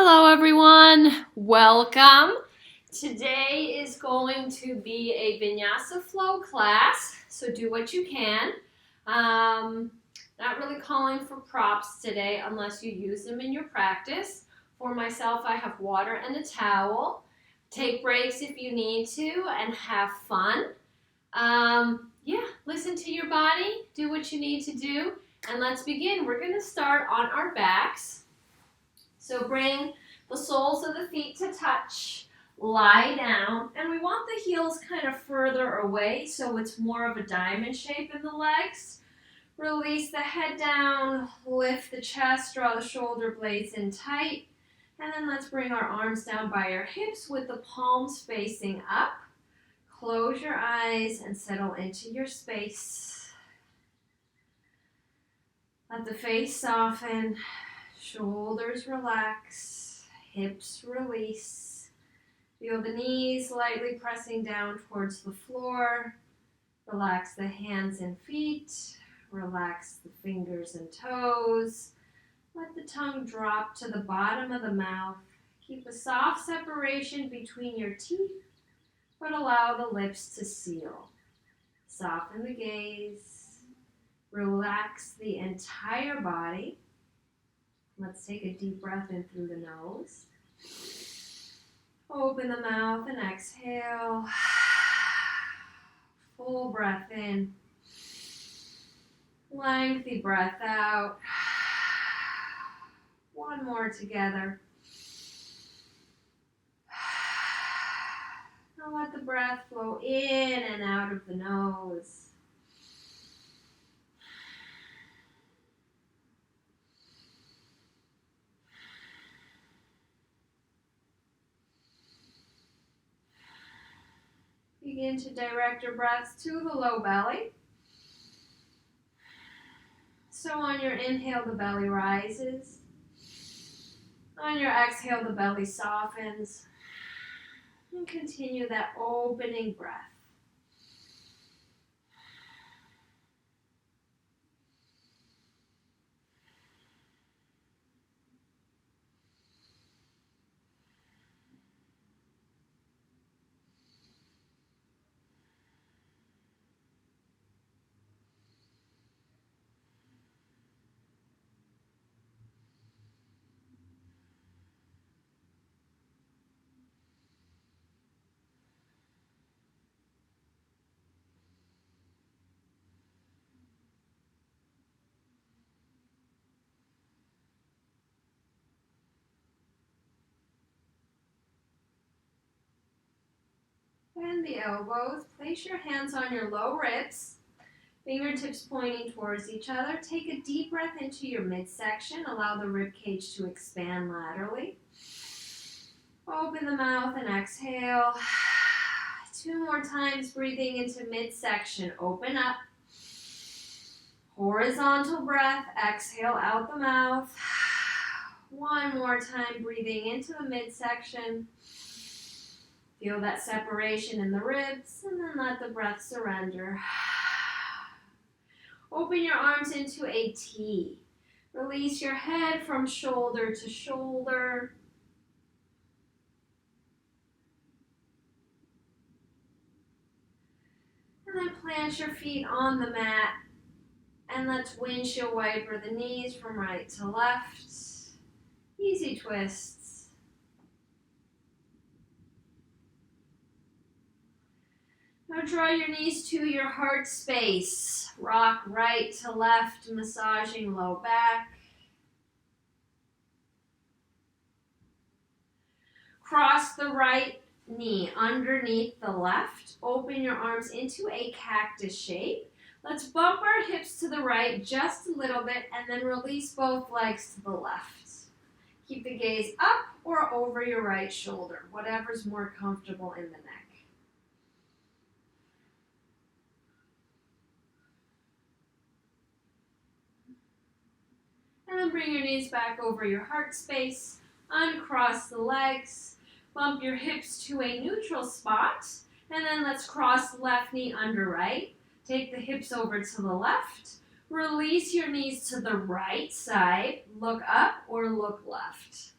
Hello everyone, welcome. Today is going to be a Vinyasa flow class, so do what you can. Not really calling for props today unless you use them in your practice. For myself, I have water and a towel. Take breaks if you need to and have fun. Listen to your body, do what you need to do, and let's begin. We're going to start on our backs. So bring the soles of the feet to touch, lie down, and we want the heels kind of further away so it's more of a diamond shape in the legs. Release the head down, lift the chest, draw the shoulder blades in tight, and then let's bring our arms down by our hips with the palms facing up. Close your eyes and settle into your space. Let the face soften. Shoulders relax, hips release. Feel the knees lightly pressing down towards the floor. Relax the hands and feet. Relax the fingers and toes. Let the tongue drop to the bottom of the mouth. Keep a soft separation between your teeth, but allow the lips to seal. Soften the gaze. Relax the entire body. Let's take a deep breath in through the nose. Open the mouth and exhale. Full breath in. Lengthy breath out. One more together. Now let the breath flow in and out of the nose. Begin to direct your breaths to the low belly. So on your inhale, the belly rises. On your exhale, the belly softens. And continue that opening breath. Bend the elbows. Place your hands on your low ribs. Fingertips pointing towards each other. Take a deep breath into your midsection. Allow the rib cage to expand laterally. Open the mouth and exhale. 2 more times, breathing into midsection. Open up. Horizontal breath. Exhale out the mouth. 1 more time, breathing into the midsection. Feel that separation in the ribs, and then let the breath surrender. Open your arms into a T. Release your head from shoulder to shoulder. And then plant your feet on the mat. And let's windshield wiper the knees from right to left. Easy twists. Now draw your knees to your heart space. Rock right to left, massaging low back. Cross the right knee underneath the left. Open your arms into a cactus shape. Let's bump our hips to the right just a little bit and then release both legs to the left. Keep the gaze up or over your right shoulder, whatever's more comfortable in the neck. And then bring your knees back over your heart space. Uncross the legs. Bump your hips to a neutral spot. And then let's cross left knee under right. Take the hips over to the left. Release your knees to the right side. Look up or look left.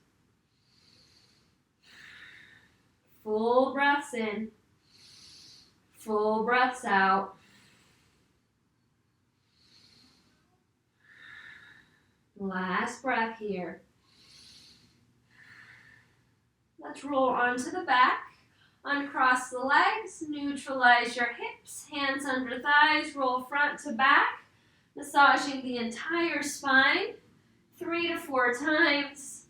breaths in. Full breaths out. Last breath here. Let's roll onto the back. Uncross the legs, neutralize your hips, hands under thighs, roll front to back, massaging the entire spine 3 to 4 times.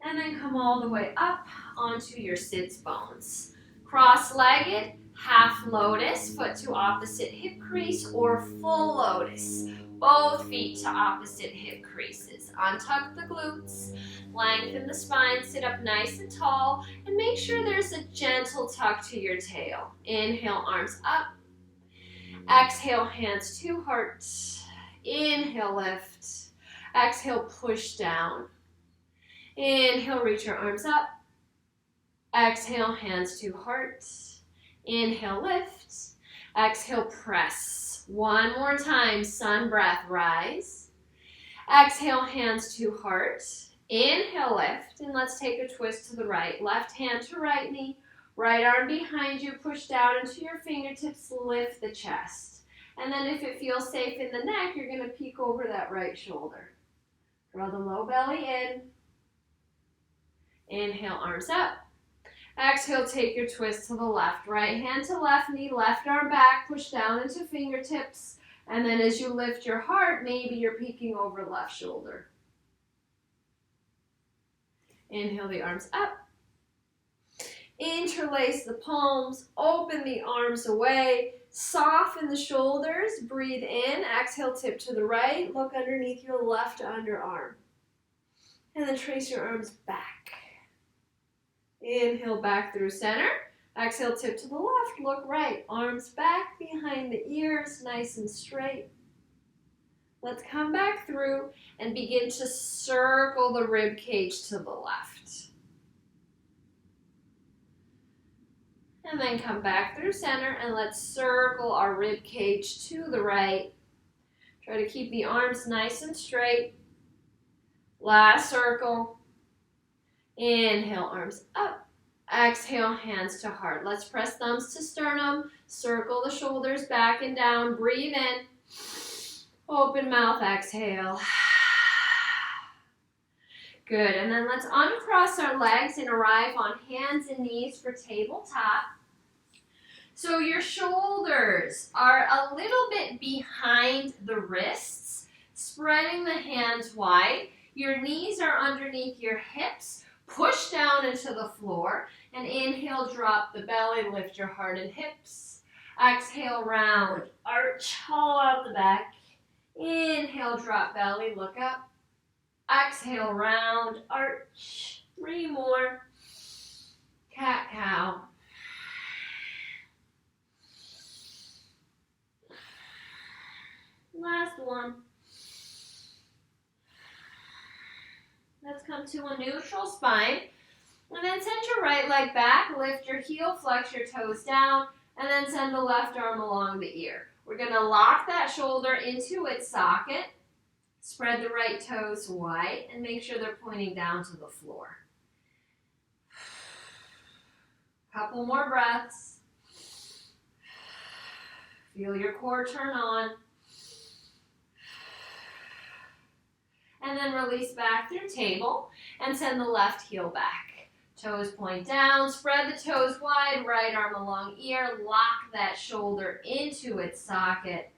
And then come all the way up onto your sits bones. Cross-legged, half lotus, foot to opposite hip crease, or full lotus. Both feet to opposite hip creases. Untuck the glutes, lengthen the spine, sit up nice and tall, and make sure there's a gentle tuck to your tail. Inhale, arms up. Exhale, hands to heart. Inhale, lift. Exhale, push down. Inhale, reach your arms up. Exhale, hands to heart. Inhale, lift. Exhale, press. One more time, sun breath, rise. Exhale, hands to heart. Inhale, lift, and let's take a twist to the right. Left hand to right knee, right arm behind you, push down into your fingertips, lift the chest. And then if it feels safe in the neck, you're gonna peek over that right shoulder. Draw the low belly in. Inhale, arms up. Exhale, take your twist to the left. Right hand to left knee, left arm back, push down into fingertips. And then as you lift your heart, maybe you're peeking over left shoulder. Inhale the arms up. Interlace the palms, open the arms away, soften the shoulders, breathe in, exhale, tip to the right, look underneath your left underarm. And then trace your arms back. Inhale back through center. Exhale, tip to the left, look right. Arms back behind the ears, nice and straight. Let's come back through and begin to circle the rib cage to the left. And then come back through center and let's circle our rib cage to the right. Try to keep the arms nice and straight. Last circle. Inhale, arms up. Exhale, hands to heart. Let's press thumbs to sternum. Circle the shoulders back and down. Breathe in. Open mouth, exhale. Good, and then let's uncross our legs and arrive on hands and knees for tabletop. So your shoulders are a little bit behind the wrists, spreading the hands wide. Your knees are underneath your hips. Push down into the floor and inhale, drop the belly, lift your heart and hips. Exhale, round, arch, hollow out the back. Inhale, drop belly, look up. Exhale, round, arch. 3 more. Cat cow. Last one. Let's come to a neutral spine. And then send your right leg back, lift your heel, flex your toes down, and then send the left arm along the ear. We're going to lock that shoulder into its socket, spread the right toes wide, and make sure they're pointing down to the floor. Couple more breaths. Feel your core turn on. And then release back through table and send the left heel back. Toes point down, spread the toes wide, right arm along ear, lock that shoulder into its socket,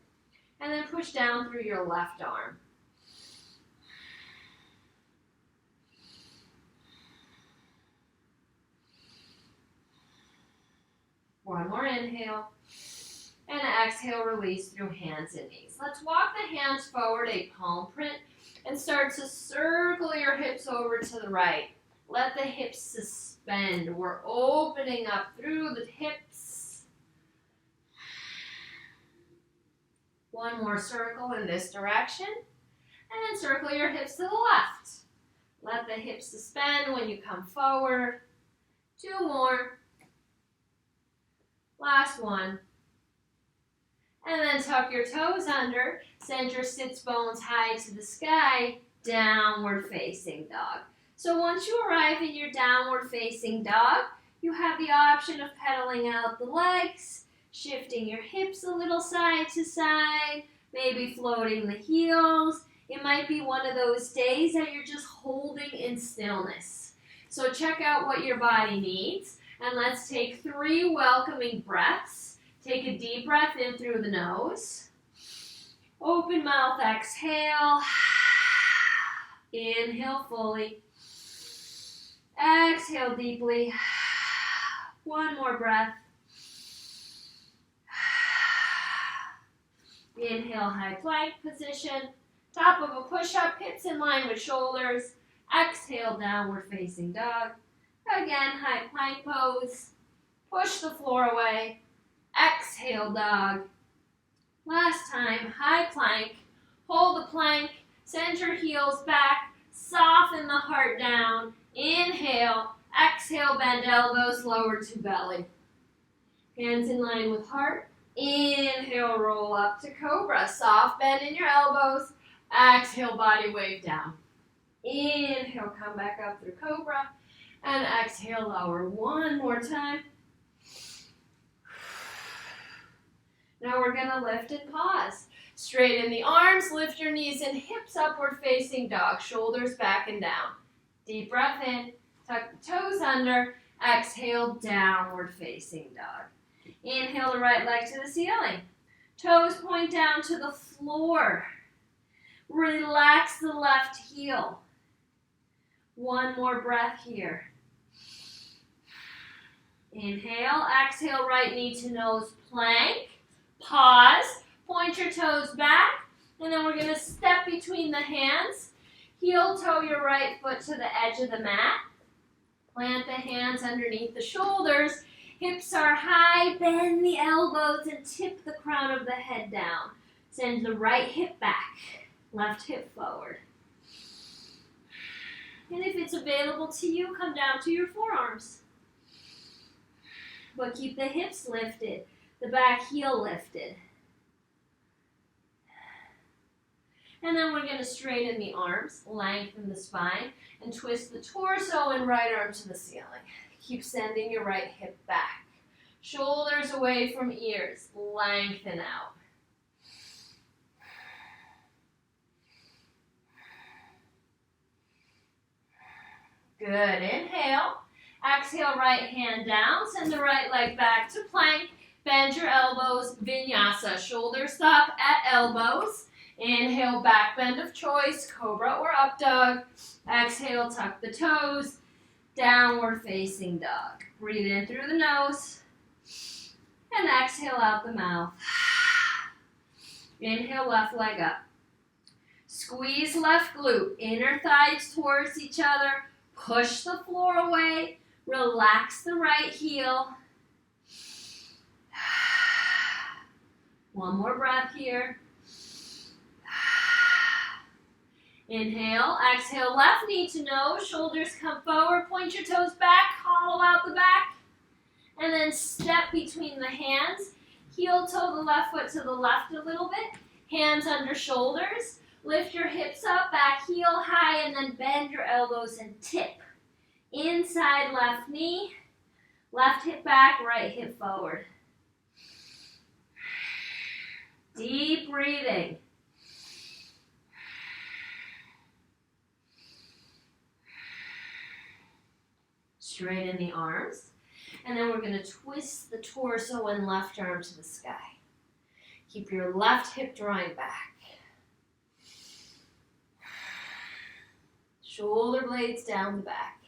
and then push down through your left arm. One more inhale, and exhale, release through hands and knees. Let's walk the hands forward, a palm print, and start to circle your hips over to the right. Let the hips suspend. We're opening up through the hips. One more circle in this direction. And then circle your hips to the left. Let the hips suspend when you come forward. 2 more. Last one. And then tuck your toes under. Send your sits bones high to the sky. Downward facing dog. So once you arrive in your downward facing dog, you have the option of pedaling out the legs, shifting your hips a little side to side, maybe floating the heels. It might be one of those days that you're just holding in stillness. So check out what your body needs, and let's take 3 welcoming breaths. Take a deep breath in through the nose. Open mouth, exhale. Inhale fully. Exhale deeply. One more breath. Inhale, high plank position. Top of a push-up, hips in line with shoulders. Exhale, downward facing dog. Again, high plank pose. Push the floor away. Exhale, dog. Last time, high plank. Hold the plank. Send your heels back. Soften the heart down. Inhale. Exhale, bend elbows, lower to belly. Hands in line with heart. Inhale, roll up to cobra. Soft bend in your elbows. Exhale, body wave down. Inhale, come back up through cobra. And exhale, lower. One more time. Now we're going to lift and pause. Straighten the arms, lift your knees and hips, upward facing dog. Shoulders back and down. Deep breath in. Tuck the toes under. Exhale, downward facing dog. Inhale the right leg to the ceiling. Toes point down to the floor. Relax the left heel. One more breath here. Inhale, exhale, right knee to nose plank. Pause, point your toes back, and then we're going to step between the hands. Heel toe your right foot to the edge of the mat. Plant the hands underneath the shoulders. Hips are high, bend the elbows and tip the crown of the head down. Send the right hip back, left hip forward. And if it's available to you, come down to your forearms. But keep the hips lifted, the back heel lifted. And then we're going to straighten the arms, lengthen the spine, and twist the torso and right arm to the ceiling. Keep sending your right hip back. Shoulders away from ears. Lengthen out. Good. Inhale. Exhale, right hand down. Send the right leg back to plank. Bend your elbows. Vinyasa. Shoulders up at elbows. Inhale, back bend of choice. Cobra or up dog. Exhale, tuck the toes. Downward facing dog. Breathe in through the nose. And exhale out the mouth. Inhale, left leg up. Squeeze left glute. Inner thighs towards each other. Push the floor away. Relax the right heel. One more breath here. Inhale, exhale, left knee to nose, shoulders come forward, point your toes back, hollow out the back, and then step between the hands. Heel toe the left foot to the left a little bit, hands under shoulders, lift your hips up, back heel high, and then bend your elbows and tip. Inside left knee, left hip back, right hip forward. Deep breathing. Straighten the arms, and then we're going to twist the torso and left arm to the sky. Keep your left hip drawing back. Shoulder blades down the back.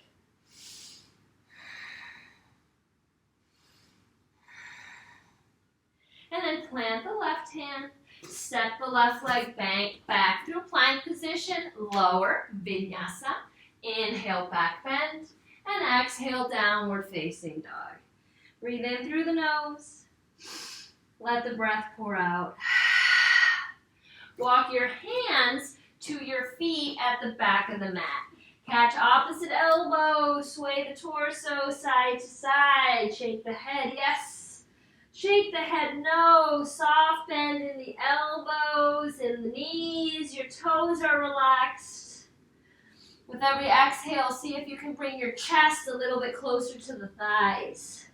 And then plant the left hand, step the left leg back through plank position, lower, vinyasa. Inhale, back bend. And exhale, downward facing dog. Breathe in through the nose. Let the breath pour out. Walk your hands to your feet at the back of the mat. Catch opposite elbow. Sway the torso side to side. Shake the head, yes. Shake the head, no. Soft bend in the elbows and the knees. Your toes are relaxed. With every exhale, see if you can bring your chest a little bit closer to the thighs.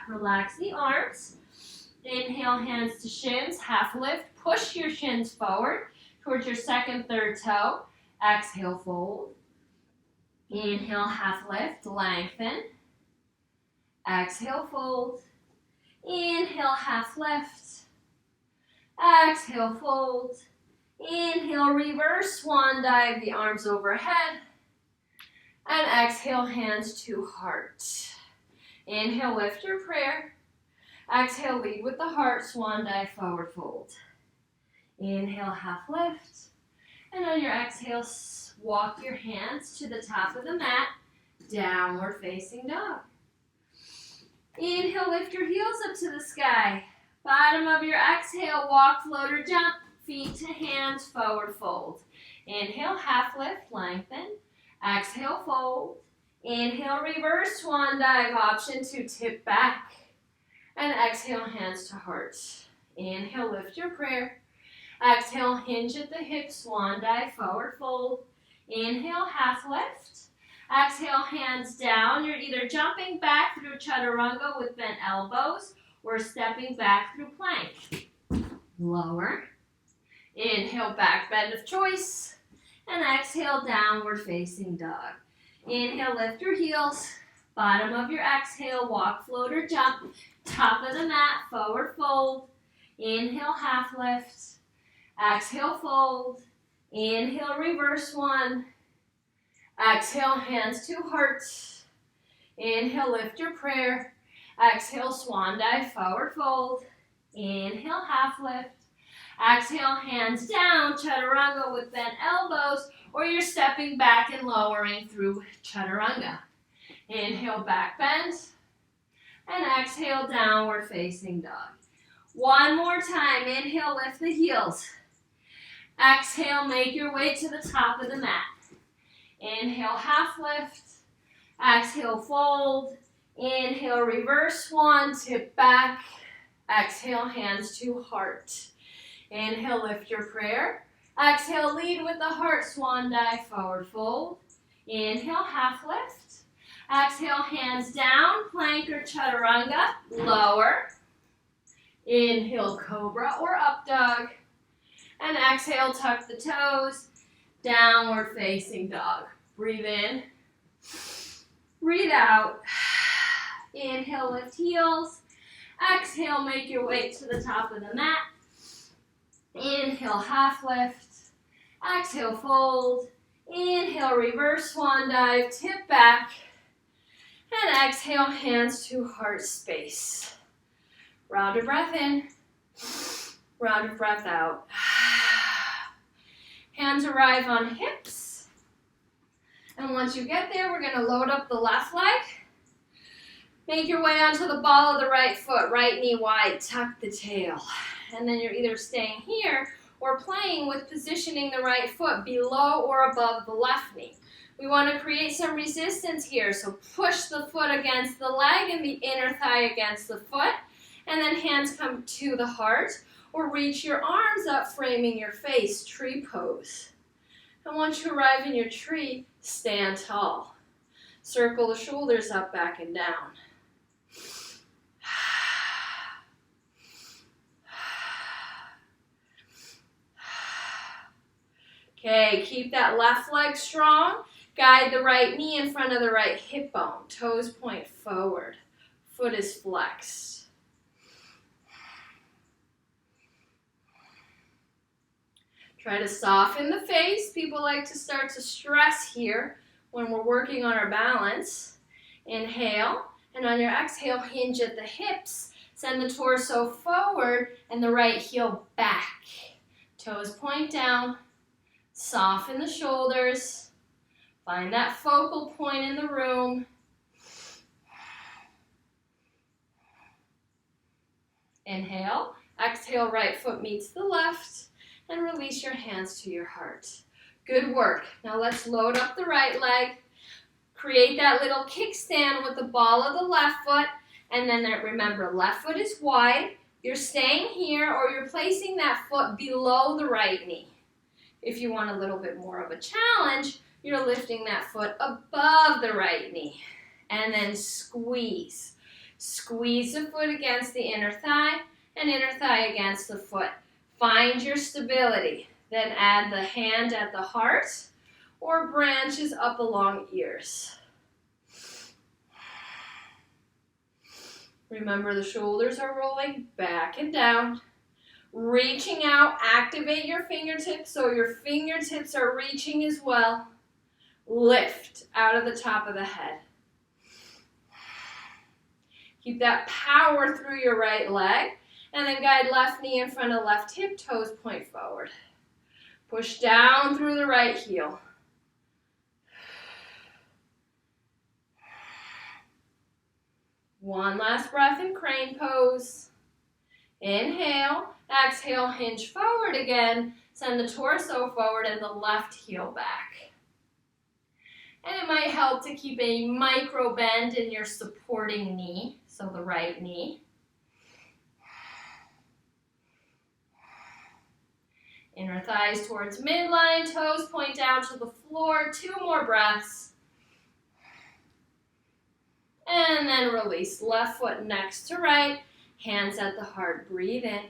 Relax the arms. Inhale, hands to shins, half lift. Push your shins forward towards your second, third toe. Exhale, fold. Inhale, half lift, lengthen. Exhale, fold. Inhale, half lift. Exhale, fold. Inhale, reverse swan dive, the arms overhead. And exhale, hands to heart. Inhale, lift your prayer. Exhale, lead with the heart, swan dive, forward fold. Inhale, half lift. And on your exhale, walk your hands to the top of the mat, downward facing dog. Inhale, lift your heels up to the sky. Bottom of your exhale, walk, float, or jump. Feet to hands, forward fold. Inhale, half lift, lengthen. Exhale, fold. Inhale, reverse swan dive, option to tip back. And exhale, hands to heart. Inhale, lift your prayer. Exhale, hinge at the hips, swan dive, forward fold. Inhale, half lift. Exhale, hands down. You're either jumping back through chaturanga with bent elbows or stepping back through plank. Lower. Inhale, back bend of choice. And exhale, downward facing dog. Inhale, lift your heels. Bottom of your exhale, walk, float, or jump. Top of the mat, forward fold. Inhale, half lift. Exhale, fold. Inhale, reverse one. Exhale, hands to heart. Inhale, lift your prayer. Exhale, swan dive, forward fold. Inhale, half lift. Exhale, hands down, chaturanga with bent elbows, or you're stepping back and lowering through chaturanga. Inhale, back bend. And exhale, downward facing dog. One more time. Inhale, lift the heels. Exhale, make your way to the top of the mat. Inhale, half lift. Exhale, fold. Inhale, reverse one, tip back. Exhale, hands to heart. Inhale, lift your prayer. Exhale, lead with the heart, swan dive, forward fold. Inhale, half lift. Exhale, hands down, plank or chaturanga, lower. Inhale, cobra or up dog. And exhale, tuck the toes, downward facing dog. Breathe in, breathe out. Inhale, lift heels. Exhale, make your way to the top of the mat. Inhale, half lift. Exhale, fold. Inhale, reverse swan dive, tip back. And exhale, hands to heart space. Round of breath in, round of breath out. Hands arrive on hips. And once you get there, we're going to load up the left leg. Make your way onto the ball of the right foot, right knee wide, tuck the tail. And then you're either staying here or playing with positioning the right foot below or above the left knee. We want to create some resistance here, so push the foot against the leg and the inner thigh against the foot, and then hands come to the heart, or reach your arms up, framing your face, tree pose. And once you arrive in your tree, stand tall. Circle the shoulders up, back, and down. Okay, keep that left leg strong. Guide the right knee in front of the right hip bone. Toes point forward. Foot is flexed. Try to soften the face. People like to start to stress here when we're working on our balance. Inhale, and on your exhale, hinge at the hips. Send the torso forward and the right heel back. Toes point down. Soften the shoulders. Find that focal point in the room. Inhale. Exhale, right foot meets the left. And release your hands to your heart. Good work. Now let's load up the right leg. Create that little kickstand with the ball of the left foot. And then remember, left foot is wide. You're staying here or you're placing that foot below the right knee. If you want a little bit more of a challenge, you're lifting that foot above the right knee. And then squeeze. Squeeze the foot against the inner thigh and inner thigh against the foot. Find your stability. Then add the hand at the heart or branches up along ears. Remember, the shoulders are rolling back and down. Reaching out, activate your fingertips so your fingertips are reaching as well. Lift out of the top of the head. Keep that power through your right leg, and then guide left knee in front of left hip, toes point forward. Push down through the right heel. One last breath in crane pose. Inhale, exhale, hinge forward again. Send the torso forward and the left heel back. And it might help to keep a micro bend in your supporting knee, so the right knee. Inner thighs towards midline, toes point down to the floor. 2 more breaths. And then release. Left foot next to right, hands at the heart. Breathe in.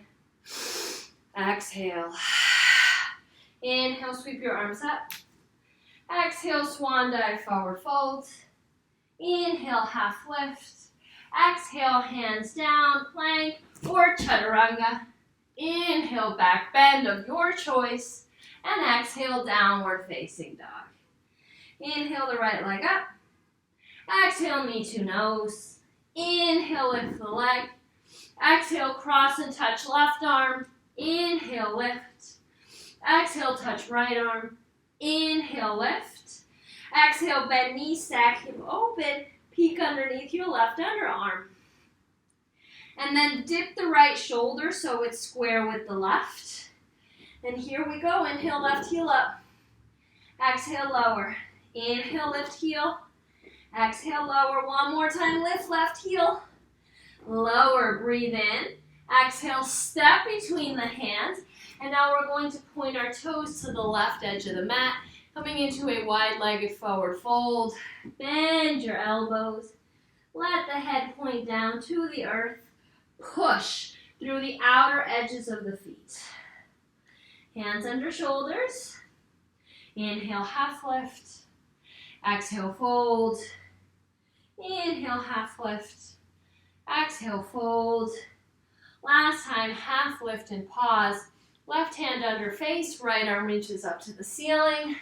Exhale. Inhale, sweep your arms up. Exhale, swan dive, forward fold. Inhale, half lift. Exhale, hands down, plank or chaturanga. Inhale, back bend of your choice. And exhale, downward facing dog. Inhale the right leg up. Exhale, knee to nose. Inhale, lift the leg. Exhale, cross and touch left arm. Inhale, lift. Exhale, touch right arm. Inhale, lift. Exhale, bend knee, stack hip open. Peek underneath your left underarm. And then dip the right shoulder so it's square with the left. And here we go. Inhale, left heel up. Exhale, lower. Inhale, lift heel. Exhale, lower. One more time, lift left heel. Lower, breathe in. Exhale, step between the hands. And now we're going to point our toes to the left edge of the mat, coming into a wide-legged forward fold. Bend your elbows. Let the head point down to the earth. Push through the outer edges of the feet. Hands under shoulders. Inhale, half lift. Exhale, fold. Inhale, half lift. Exhale, fold. Last time, half lift and pause. Left hand under face, right arm reaches up to the ceiling.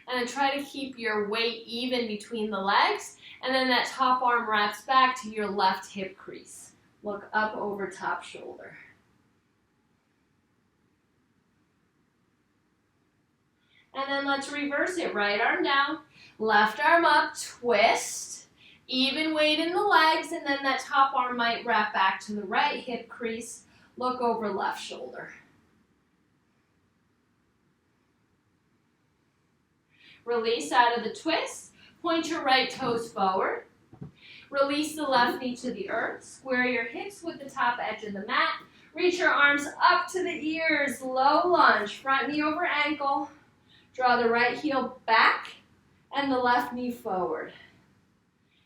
And then try to keep your weight even between the legs. And then that top arm wraps back to your left hip crease. Look up over top shoulder. And then let's reverse it. Right arm down, left arm up, twist. Even weight in the legs, and then that top arm might wrap back to the right hip crease. Look over left shoulder. Release out of the twist. Point your right toes forward. Release the left knee to the earth. Square your hips with the top edge of the mat. Reach your arms up to the ears. Low lunge. Front knee over ankle. Draw the right heel back and the left knee forward.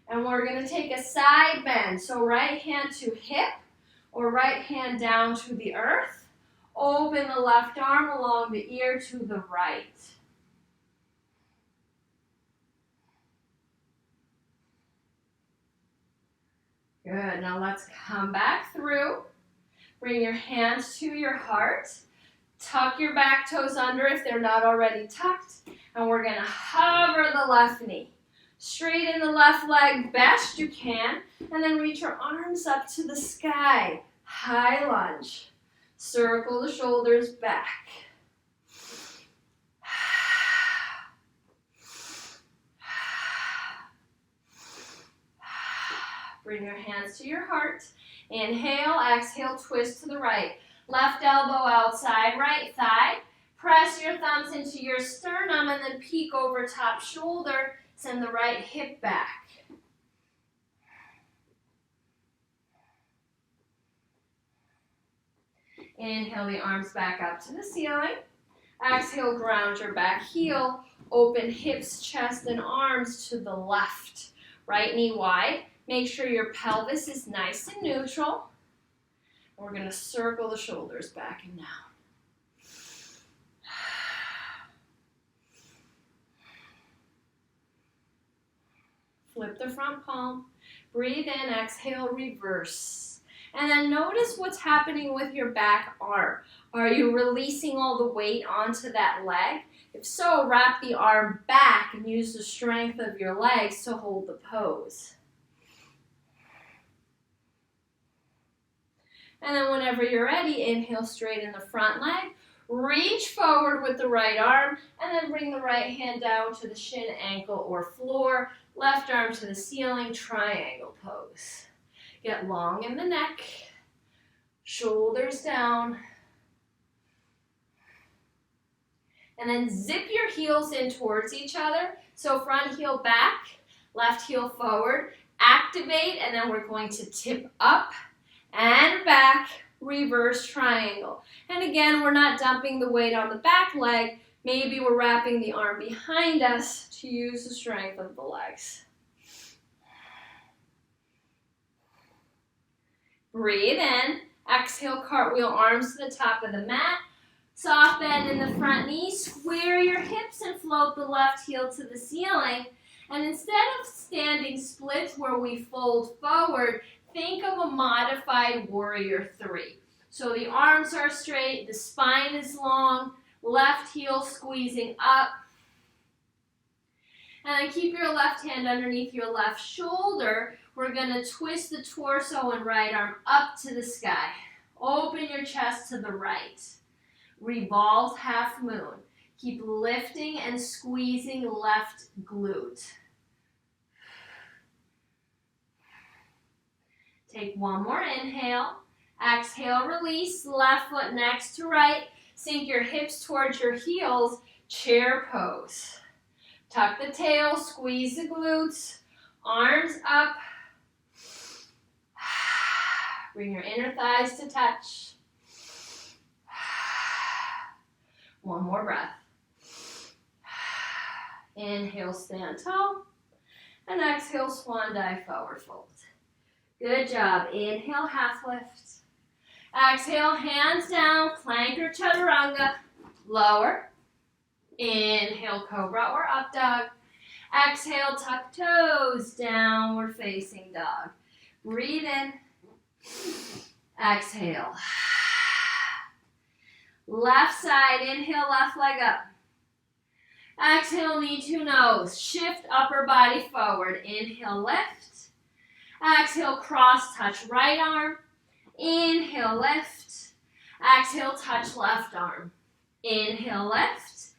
And we're going to take a side bend. So right hand to hip or right hand down to the earth. Open the left arm along the ear to the right. Good. Now let's come back through. Bring your hands to your heart. Tuck your back toes under if they're not already tucked. And we're going to hover the left knee. Straighten the left leg best you can. And then reach your arms up to the sky. High lunge. Circle the shoulders back. Bring your hands to your heart. Inhale, exhale, twist to the right. Left elbow outside, right thigh. Press your thumbs into your sternum and then peek over top shoulder. Send the right hip back. Inhale the arms back up to the ceiling. Exhale, ground your back heel. Open hips, chest, and arms to the left. Right knee wide. Make sure your pelvis is nice and neutral. We're going to circle the shoulders back and down. Flip the front palm. Breathe in, exhale, reverse. And then notice what's happening with your back arm. Are you releasing all the weight onto that leg? If so, wrap the arm back and use the strength of your legs to hold the pose. And then whenever you're ready, inhale, straighten the front leg. Reach forward with the right arm, and then bring the right hand down to the shin, ankle, or floor. Left arm to the ceiling, triangle pose. Get long in the neck, shoulders down. And then zip your heels in towards each other. So front heel back, left heel forward. Activate, and then we're going to tip up and back, reverse triangle. And again, we're not dumping the weight on the back leg. Maybe we're wrapping the arm behind us to use the strength of the legs. Breathe in. Exhale, cartwheel arms to the top of the mat. Soft bend in the front knee. Square your hips and float the left heel to the ceiling. And instead of standing splits where we fold forward, think of a modified warrior 3. So the arms are straight, the spine is long, left heel squeezing up. And then keep your left hand underneath your left shoulder. We're going to twist the torso and right arm up to the sky. Open your chest to the right. Revolved half moon. Keep lifting and squeezing left glute. Take one more inhale. Exhale, release. Left foot next to right. Sink your hips towards your heels. Chair pose. Tuck the tail, squeeze the glutes. Arms up. Bring your inner thighs to touch. One more breath. Inhale, stand tall. And exhale, swan dive, forward fold. Good job. Inhale, half lift. Exhale, hands down, plank or chaturanga. Lower. Inhale, cobra or up dog. Exhale, tuck toes, downward facing dog. Breathe in. Exhale. Left side, inhale, left leg up. Exhale, knee to nose. Shift upper body forward. Inhale, lift. Exhale, cross touch right arm. Inhale, lift. Exhale, touch left arm. Inhale, lift.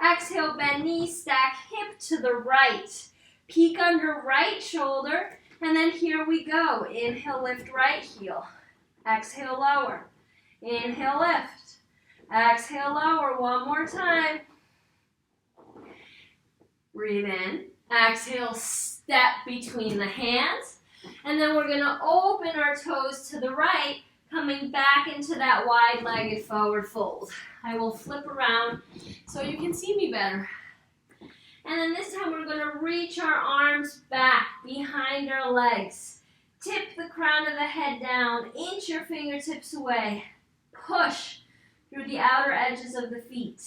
Exhale, bend knee, stack hip to the right. Peek under right shoulder. And then here we go. Inhale, lift right heel. Exhale, lower. Inhale, lift. Exhale, lower. One more time. Breathe in. Exhale, step between the hands. And then we're going to open our toes to the right, coming back into that wide-legged forward fold. I will flip around so you can see me better. And then this time we're going to reach our arms back behind our legs. Tip the crown of the head down. Inch your fingertips away. Push through the outer edges of the feet.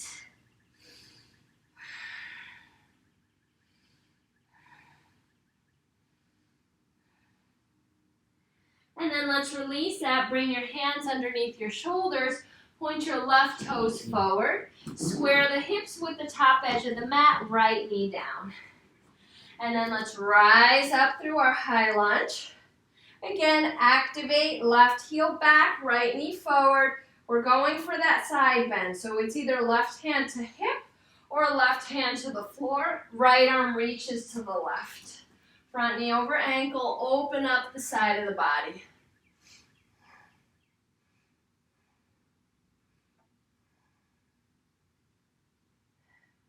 And then let's release that. Bring your hands underneath your shoulders. Point your left toes forward. Square the hips with the top edge of the mat. Right knee down. And then let's rise up through our high lunge. Again, activate left heel back, right knee forward. We're going for that side bend. So it's either left hand to hip or left hand to the floor. Right arm reaches to the left. Front knee over ankle. Open up the side of the body.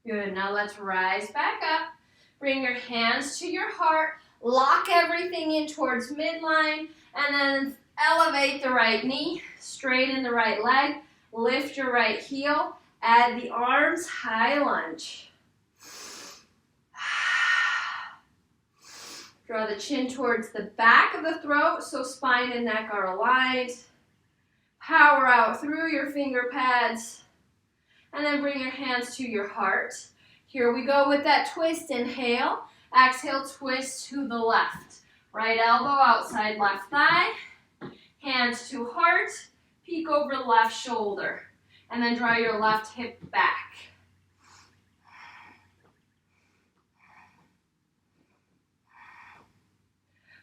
Good. Now let's rise back up. Bring your hands to your heart. Lock everything in towards midline. And then elevate the right knee. Straighten the right leg. Lift your right heel. Add the arms, high lunge. Draw the chin towards the back of the throat so spine and neck are aligned. Power out through your finger pads. And then bring your hands to your heart. Here we go with that twist. Inhale. Exhale, twist to the left. Right elbow outside left thigh. Hands to heart. Peek over left shoulder. And then draw your left hip back.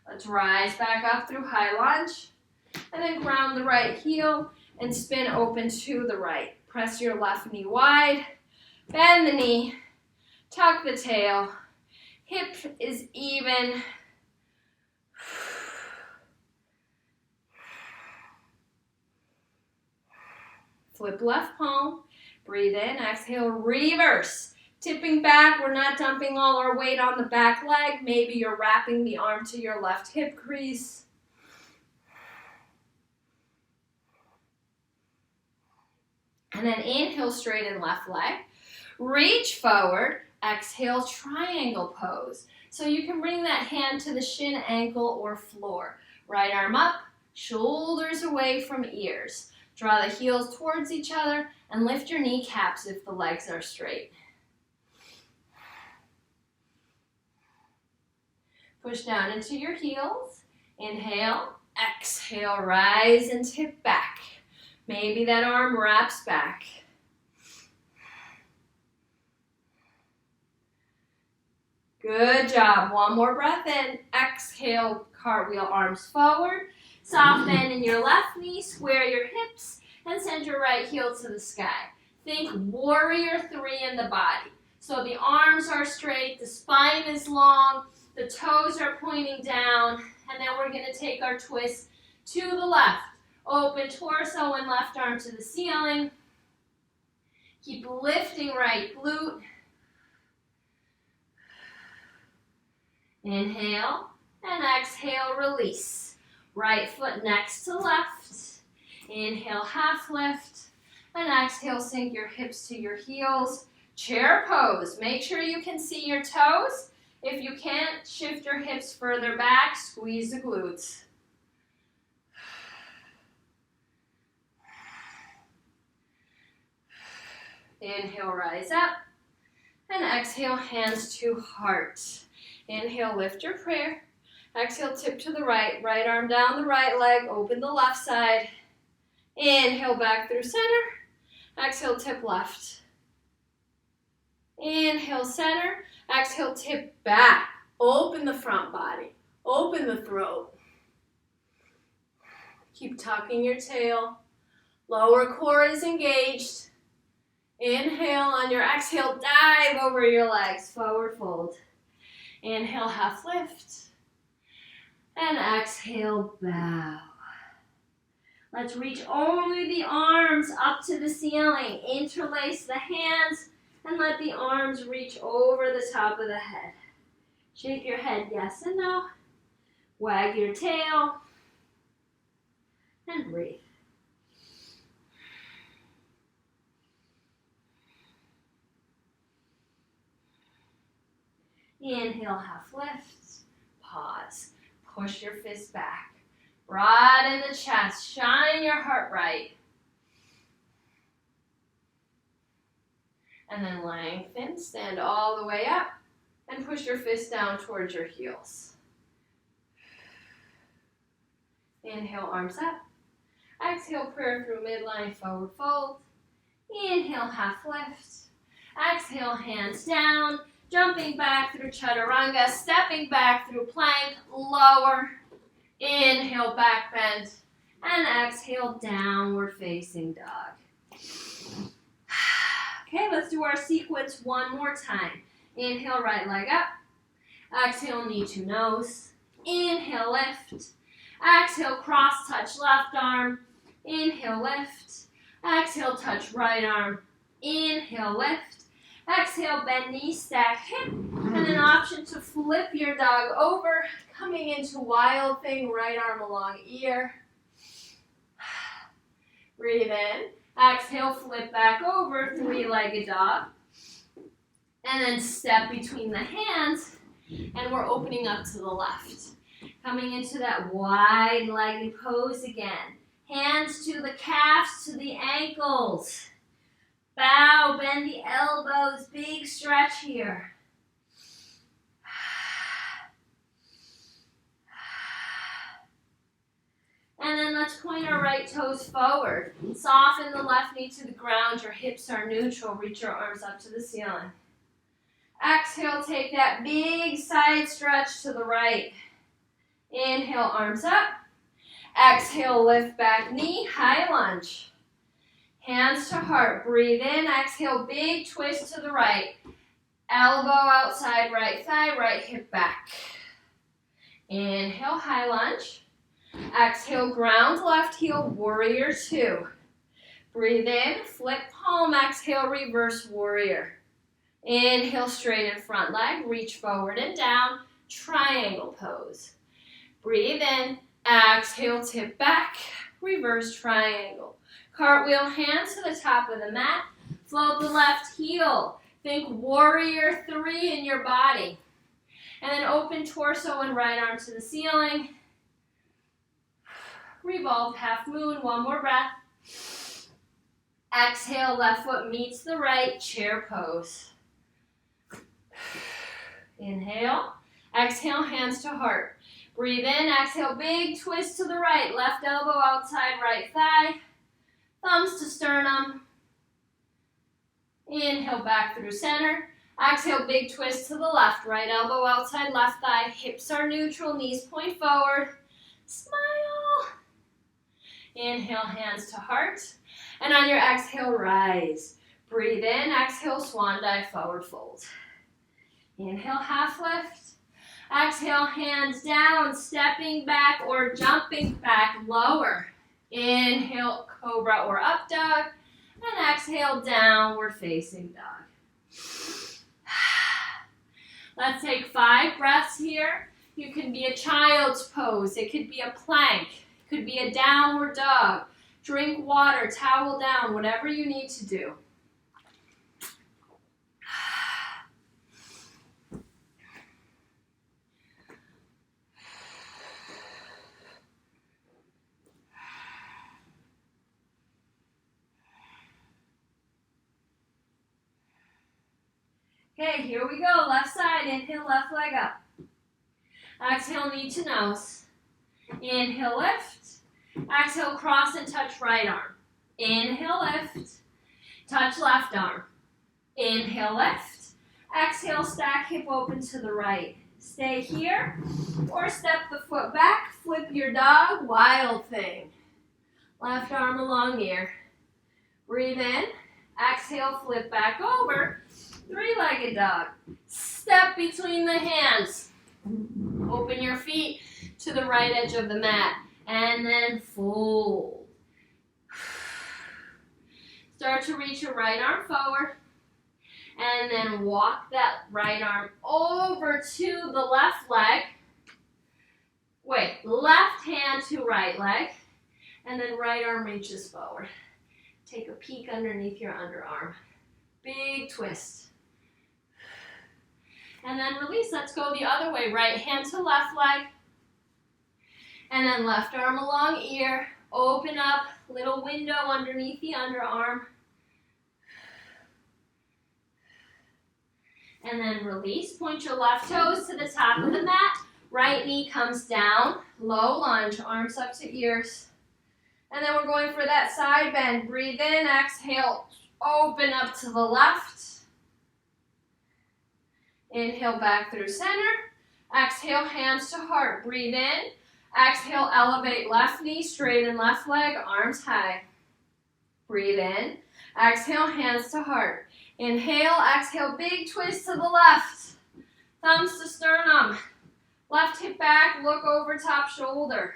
Let's rise back up through high lunge. And then ground the right heel and spin open to the right. Press your left knee wide. Bend the knee. Tuck the tail. Hip is even. Flip left palm. Breathe in. Exhale. Reverse. Tipping back. We're not dumping all our weight on the back leg. Maybe you're wrapping the arm to your left hip crease. And then inhale, straighten left leg. Reach forward. Exhale, triangle pose. So you can bring that hand to the shin, ankle, or floor. Right arm up, shoulders away from ears. Draw the heels towards each other and lift your kneecaps if the legs are straight. Push down into your heels. Inhale, exhale, rise and tip back. Maybe that arm wraps back. Good job. One more breath in. Exhale, cartwheel arms forward. Soft bend in your left knee, square your hips, and send your right heel to the sky. Think warrior 3 in the body. So the arms are straight, the spine is long, the toes are pointing down, and then we're going to take our twist to the left. Open torso and left arm to the ceiling. Keep lifting right glute. Inhale and exhale, release. Right foot next to left. Inhale, half lift. And exhale, sink your hips to your heels. Chair pose. Make sure you can see your toes. If you can't, shift your hips further back. Squeeze the glutes. Inhale, rise up. And exhale, hands to heart. Inhale, lift your prayer. Exhale, tip to the right. Right arm down the right leg. Open the left side. Inhale, back through center. Exhale, tip left. Inhale, center. Exhale, tip back. Open the front body. Open the throat. Keep tucking your tail. Lower core is engaged. Inhale, on your exhale, dive over your legs, forward fold. Inhale, half lift. And exhale, bow. Let's reach only the arms up to the ceiling. Interlace the hands and let the arms reach over the top of the head. Shake your head yes and no. Wag your tail. And breathe. Inhale, half lift. Pause. Push your fist back. Broaden the chest. Shine your heart bright. And then lengthen. Stand all the way up. And push your fist down towards your heels. Inhale, arms up. Exhale, prayer through midline, forward fold. Inhale, half lift. Exhale, hands down. Jumping back through chaturanga, stepping back through plank, lower. Inhale, back bend. And exhale, downward facing dog. Okay, let's do our sequence one more time. Inhale, right leg up. Exhale, knee to nose. Inhale, lift. Exhale, cross touch left arm. Inhale, lift. Exhale, touch right arm. Inhale, lift. Exhale, bend knee, stack hip, and an option to flip your dog over, coming into wild thing, right arm along ear. Breathe in. Exhale, flip back over, three-legged dog. And then step between the hands, and we're opening up to the left. Coming into that wide-legged pose again. Hands to the calves, to the ankles. Bow, bend the elbows, big stretch here. And then let's point our right toes forward. Soften the left knee to the ground. Your hips are neutral. Reach your arms up to the ceiling. Exhale, take that big side stretch to the right. Inhale, arms up. Exhale, lift back knee, high lunge. Hands to heart. Breathe in. Exhale, big twist to the right. Elbow outside right thigh, right hip back. Inhale, high lunge. Exhale, ground left heel, warrior two. Breathe in, flip palm, exhale, reverse warrior. Inhale, straighten front leg, reach forward and down, triangle pose. Breathe in, exhale, tip back, reverse triangle. Cartwheel hands to the top of the mat, float the left heel. Think warrior three in your body. And then open torso and right arm to the ceiling. Revolve half moon, one more breath. Exhale, left foot meets the right, chair pose. Inhale. Exhale, hands to heart. Breathe in, exhale, big twist to the right. Left elbow outside right thigh. Thumbs to sternum. Inhale, back through center. Exhale, big twist to the left. Right elbow outside left thigh. Hips are neutral, knees point forward. Smile. Inhale, hands to heart. And on your exhale, rise. Breathe in, exhale, swan dive, forward fold. Inhale, half lift. Exhale, hands down, stepping back or jumping back, lower. Inhale, cobra or up dog. And exhale, downward facing dog. Let's take 5 breaths here. You can be a child's pose. It could be a plank. It could be a downward dog. Drink water, towel down, whatever you need to do. Okay, here we go. Left side. Inhale, left leg up. Exhale, knee to nose. Inhale, lift. Exhale, cross and touch right arm. Inhale, lift. Touch left arm. Inhale, lift. Exhale, stack hip open to the right. Stay here or step the foot back. Flip your dog, wild thing. Left arm along ear. Breathe in. Exhale, flip back over. Three-legged dog. Step between the hands. Open your feet to the right edge of the mat. And then fold. Start to reach your right arm forward. And then walk that right arm over to the left leg. Wait, left hand to right leg. And then right arm reaches forward. Take a peek underneath your underarm. Big twist. And then release. Let's go the other way. Right hand to left leg. And then left arm along ear. Open up. Little window underneath the underarm. And then release. Point your left toes to the top of the mat. Right knee comes down. Low lunge. Arms up to ears. And then we're going for that side bend. Breathe in. Exhale. Open up to the left. Inhale back through center. Exhale, hands to heart. Breathe in. Exhale, elevate left knee, straighten left leg, arms high. Breathe in. Exhale, hands to heart. Inhale, exhale, big twist to the left. Thumbs to sternum. Left hip back, look over top shoulder.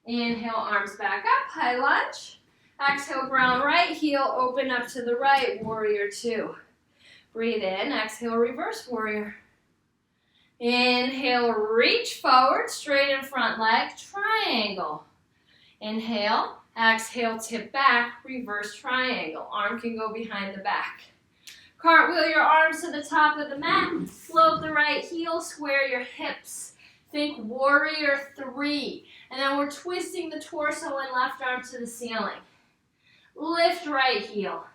Inhale, arms back up, high lunge. Exhale, ground right, heel open up to the right, warrior two. Breathe in, exhale, reverse warrior. Inhale, reach forward, straighten front leg, triangle. Inhale, Exhale, tip back, reverse triangle. Arm can go behind the back. Cartwheel your arms to the top of the mat. Float the right heel, square your hips. Think warrior 3. And then we're twisting the torso and left arm to the ceiling. Lift right heel.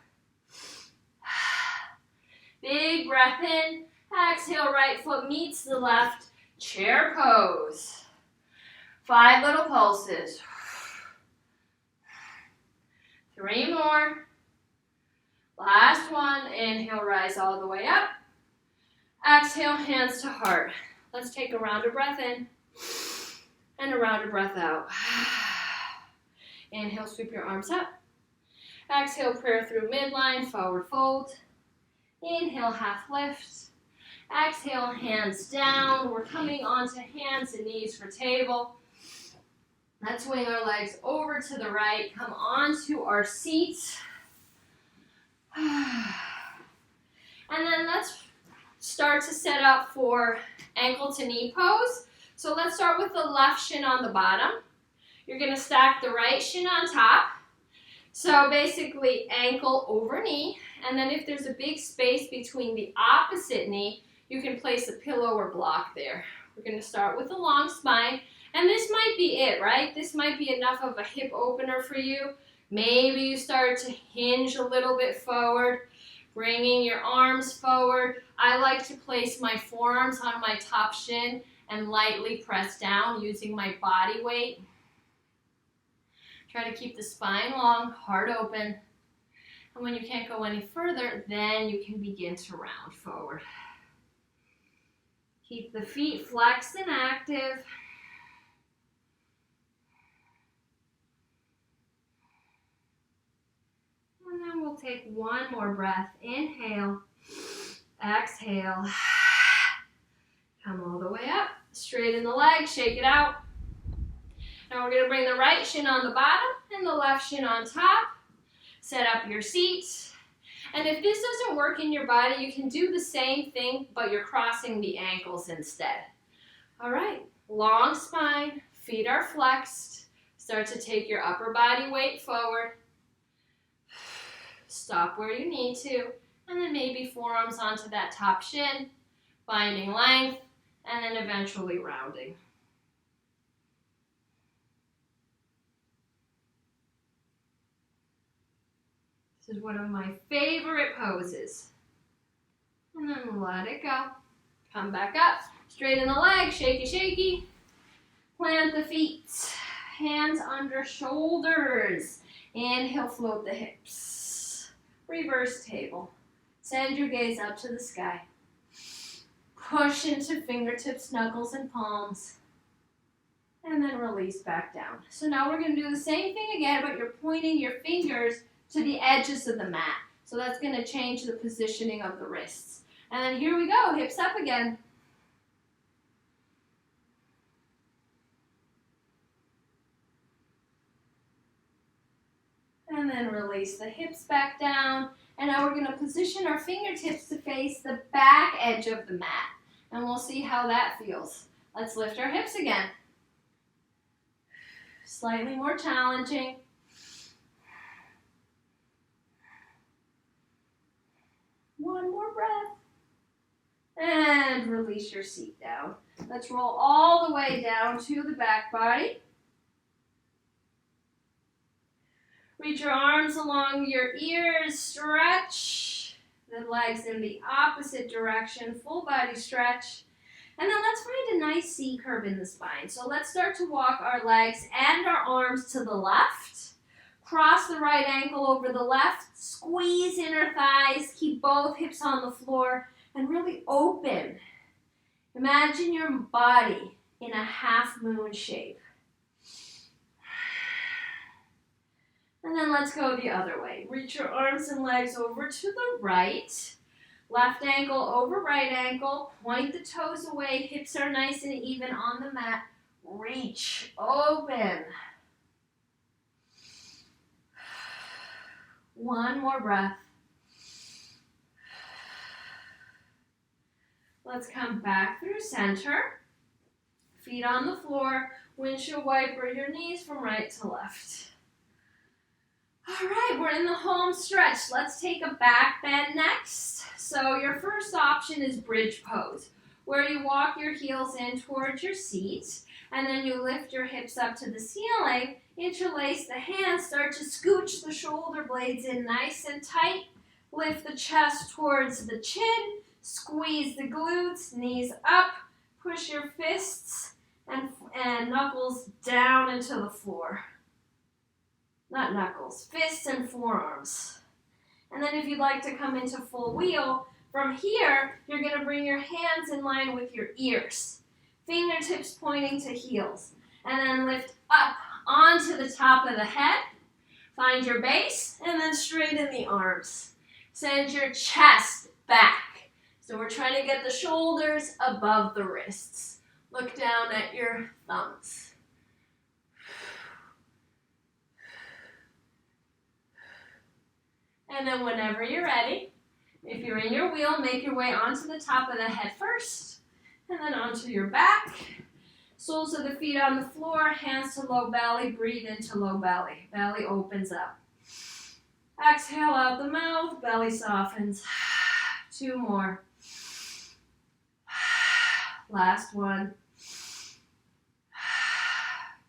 Big breath in. Exhale, right foot meets the left. Chair pose. 5 little pulses. 3 more. Last one. Inhale, rise all the way up. Exhale, hands to heart. Let's take a round of breath in and a round of breath out. Inhale, sweep your arms up. Exhale, prayer through midline, forward fold. Inhale, half lift. Exhale, hands down. We're coming onto hands and knees for table. Let's swing our legs over to the right. Come onto our seat. And then let's start to set up for ankle to knee pose. So let's start with the left shin on the bottom. You're going to stack the right shin on top. So basically ankle over knee. And then if there's a big space between the opposite knee, you can place a pillow or block there. We're going to start with a long spine. And this might be it, right? This might be enough of a hip opener for you. Maybe you start to hinge a little bit forward, bringing your arms forward. I like to place my forearms on my top shin and lightly press down using my body weight. Try to keep the spine long, heart open. And when you can't go any further, then you can begin to round forward. Keep the feet flexed and active. And then we'll take one more breath. Inhale, exhale. Come all the way up. Straighten the legs, shake it out. Now we're going to bring the right shin on the bottom and the left shin on top. Set up your seat. And if this doesn't work in your body, you can do the same thing, but you're crossing the ankles instead. All right, long spine, feet are flexed. Start to take your upper body weight forward. Stop where you need to, and then maybe forearms onto that top shin, finding length, and then eventually rounding. This is one of my favorite poses. And then let it go. Come back up, straighten the legs, shaky, shaky. Plant the feet, hands under shoulders. Inhale, float the hips. Reverse table. Send your gaze up to the sky. Push into fingertips, knuckles, and palms. And then release back down. So now we're going to do the same thing again, but you're pointing your fingers to the edges of the mat. So that's going to change the positioning of the wrists. And then here we go, hips up again. And then release the hips back down. And now we're going to position our fingertips to face the back edge of the mat. And we'll see how that feels. Let's lift our hips again. Slightly more challenging. One more breath. And release your seat down. Let's roll all the way down to the back body. Reach your arms along your ears, stretch the legs in the opposite direction, full body stretch. And then let's find a nice C curve in the spine. So let's start to walk our legs and our arms to the left. Cross the right ankle over the left, squeeze inner thighs, keep both hips on the floor, and really open. Imagine your body in a half moon shape. And then let's go the other way. Reach your arms and legs over to the right. Left ankle over right ankle. Point the toes away. Hips are nice and even on the mat. Reach, open. One more breath. Let's come back through center. Feet on the floor. Windshield wiper your knees from right to left. All right, we're in the home stretch. Let's take a back bend next. So your first option is bridge pose, where you walk your heels in towards your seat, and then you lift your hips up to the ceiling, interlace the hands, start to scooch the shoulder blades in nice and tight, lift the chest towards the chin, squeeze the glutes, knees up, push your fists and knuckles down into the floor. Not knuckles, fists and forearms. And then if you'd like to come into full wheel, from here, you're going to bring your hands in line with your ears. Fingertips pointing to heels. And then lift up onto the top of the head. Find your base, and then straighten the arms. Send your chest back. So we're trying to get the shoulders above the wrists. Look down at your thumbs. And then whenever you're ready, if you're in your wheel, make your way onto the top of the head first, and then onto your back. Soles of the feet on the floor, hands to low belly, breathe into low belly. Belly opens up. Exhale out the mouth, belly softens. 2 more. Last one.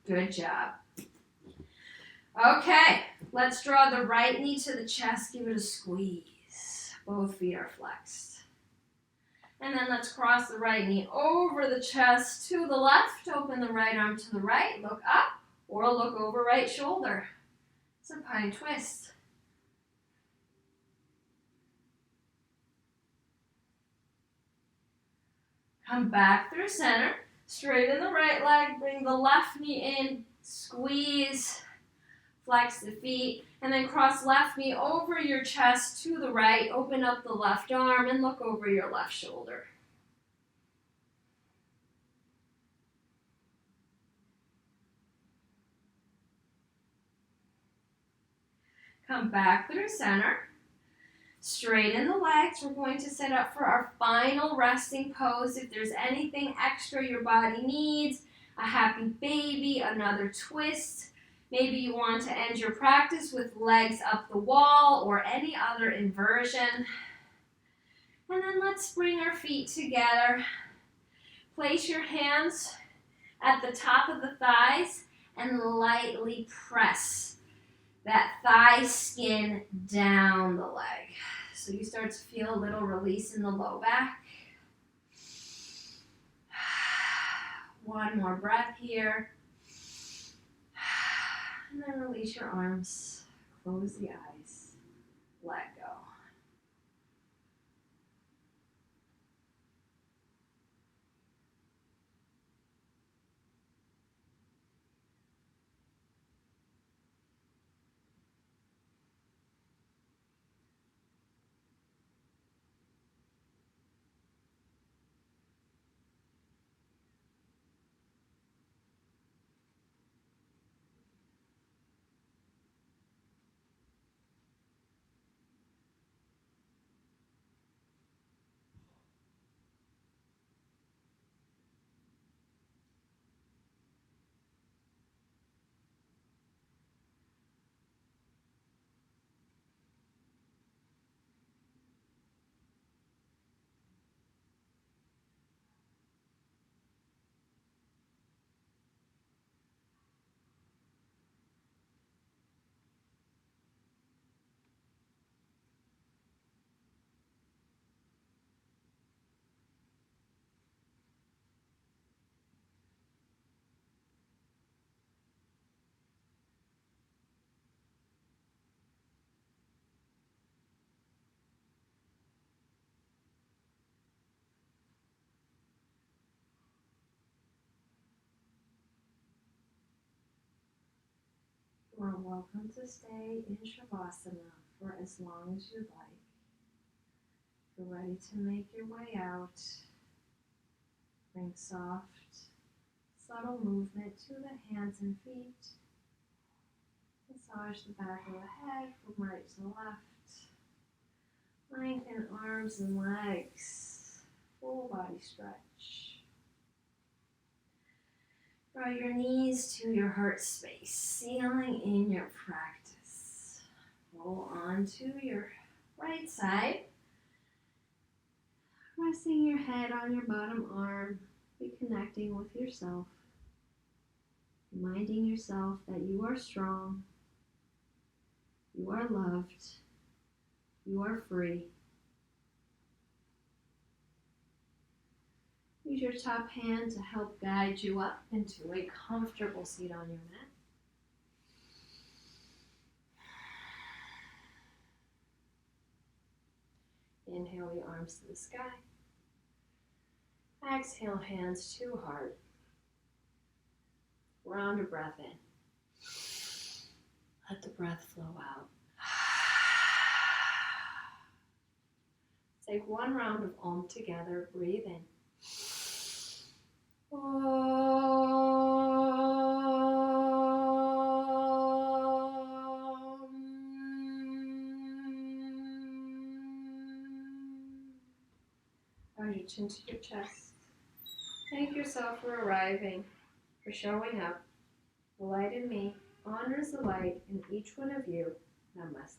Good job. Okay, let's draw the right knee to the chest, give it a squeeze. Both feet are flexed. And then let's cross the right knee over the chest to the left, open the right arm to the right, look up, or look over right shoulder. Supine twist. Come back through center, straighten the right leg, bring the left knee in, squeeze, flex the feet, and then cross left knee over your chest to the right, open up the left arm, and look over your left shoulder. Come back through center. Straighten the legs. We're going to set up for our final resting pose. If there's anything extra your body needs, a happy baby, another twist. Maybe you want to end your practice with legs up the wall or any other inversion. And then let's bring our feet together. Place your hands at the top of the thighs and lightly press that thigh skin down the leg. So you start to feel a little release in the low back. One more breath here. And then release your arms. Close the eyes. Let go. You are welcome to stay in Shavasana for as long as you'd like. If you're ready to make your way out, bring soft, subtle movement to the hands and feet. Massage the back of the head from right to left. Lengthen arms and legs. Full body stretch. Draw your knees to your heart space, sealing in your practice. Roll onto your right side. Resting your head on your bottom arm, reconnecting with yourself. Reminding yourself that you are strong, you are loved, you are free. Use your top hand to help guide you up into a comfortable seat on your mat. Inhale your arms to the sky. Exhale, hands to heart. Round a breath in. Let the breath flow out. Take one round of Om together. Breathe in. Bow your chin to your chest. Thank yourself for arriving, for showing up. The light in me honors the light in each one of you. Namaste.